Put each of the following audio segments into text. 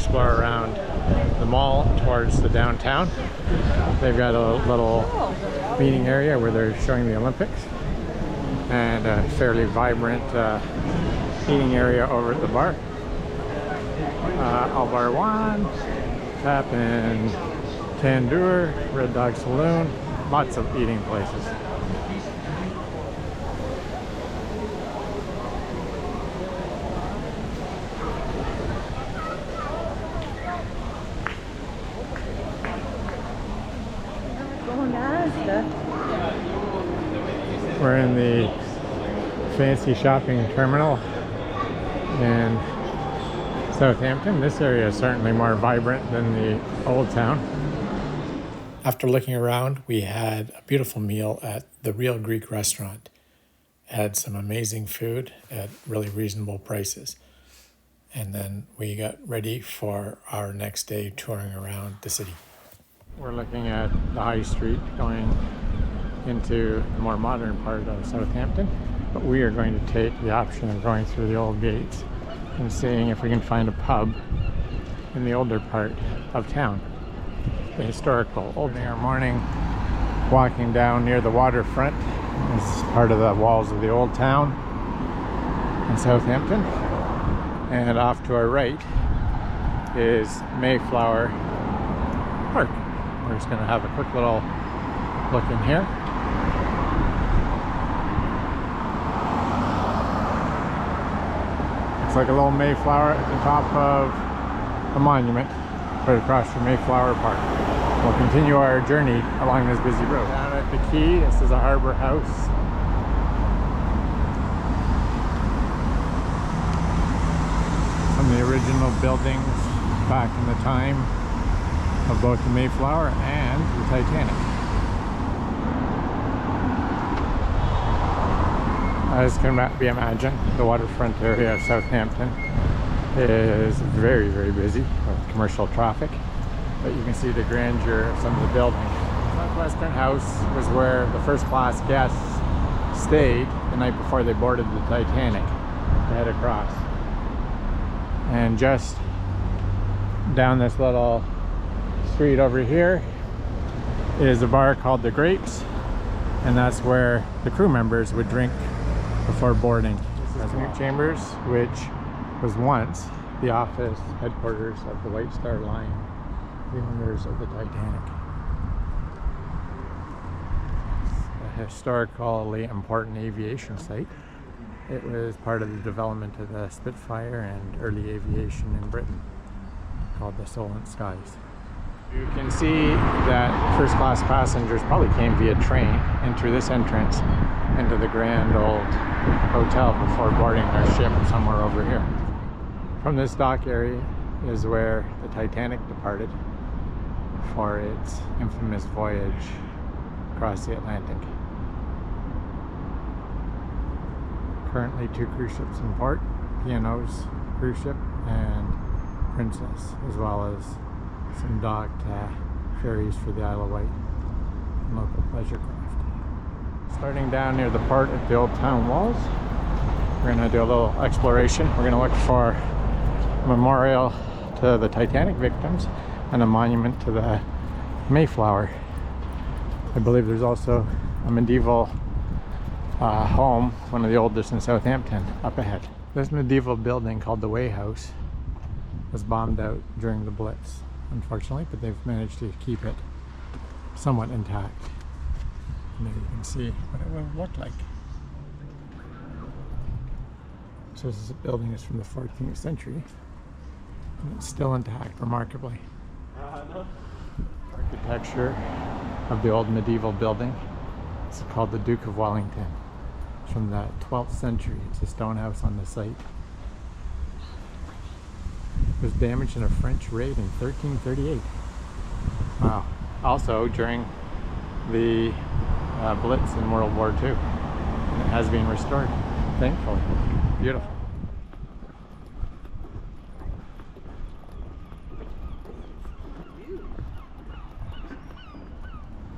explore around the mall towards the downtown. They've got a little meeting area where they're showing the Olympics, and a fairly vibrant eating area over at the bar. All Bar One, Tap and Tandoor, Red Dog Saloon, lots of eating places. We're in the fancy shopping terminal in Southampton. This area is certainly more vibrant than the old town. After looking around, we had a beautiful meal at the Real Greek Restaurant. Had some amazing food at really reasonable prices. And then we got ready for our next day touring around the city. We're looking at the high street going into the more modern part of Southampton, but we are going to take the option of going through the old gates and seeing if we can find a pub in the older part of town, the historical old town. Morning walking down near the waterfront. This is part of the walls of the old town in Southampton, and off to our right is Mayflower Park. We're just going to have a quick little look in here. It's like a little Mayflower at the top of a monument right across from Mayflower Park. We'll continue our journey along this busy road. Down at the quay, this is a harbor house. Some of the original buildings back in the time of both the Mayflower and the Titanic. As can be imagined, the waterfront area of Southampton is very, very busy with commercial traffic, but you can see the grandeur of some of the buildings. Southwestern House was where the first class guests stayed the night before they boarded the Titanic to head across. And just down this little street over here is a bar called The Grapes, and that's where the crew members would drink before boarding. This is Canute Chambers, which was once the office headquarters of the White Star Line, the owners of the Titanic. It's a historically important aviation site. It was part of the development of the Spitfire and early aviation in Britain, called the Solent Skies. You can see that first class passengers probably came via train in through this entrance into the grand old hotel before boarding their ship somewhere over here. From this dock area is where the Titanic departed for its infamous voyage across the Atlantic. Currently 2 cruise ships in port, P&O's cruise ship and Princess, as well as some docked ferries for the Isle of Wight and local pleasure craft. Starting down near the port at the old town walls, we're going to do a little exploration. We're going to look for a memorial to the Titanic victims and a monument to the Mayflower. I believe there's also a medieval home, one of the oldest in Southampton, up ahead. This medieval building called the Way House was bombed out during the Blitz, unfortunately, but they've managed to keep it somewhat intact. And there you can see what it would look like. So this building is from the 14th century, and it's still intact, remarkably. Architecture of the old medieval building. It's called the Duke of Wellington. It's from the 12th century. It's a stone house on the site. It was damaged in a French raid in 1338. Wow. Also during the Blitz in World War II. And it has been restored, thankfully. Beautiful.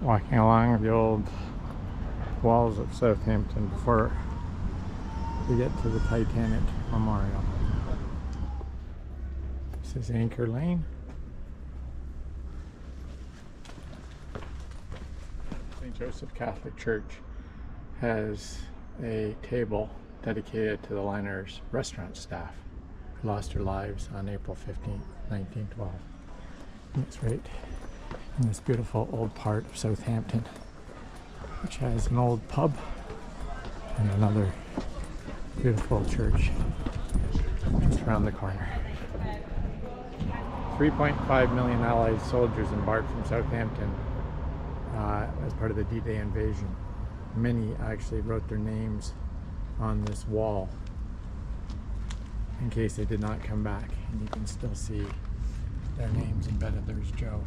Walking along the old walls of Southampton before we get to the Titanic Memorial. is Anchor Lane. St. Joseph Catholic Church has a table dedicated to the liner's restaurant staff who lost their lives on April 15, 1912. And it's right in this beautiful old part of Southampton, which has an old pub and another beautiful church just around the corner. 3.5 million Allied soldiers embarked from Southampton as part of the D-Day invasion. Many actually wrote their names on this wall in case they did not come back, and you can still see their names embedded. There's Joe.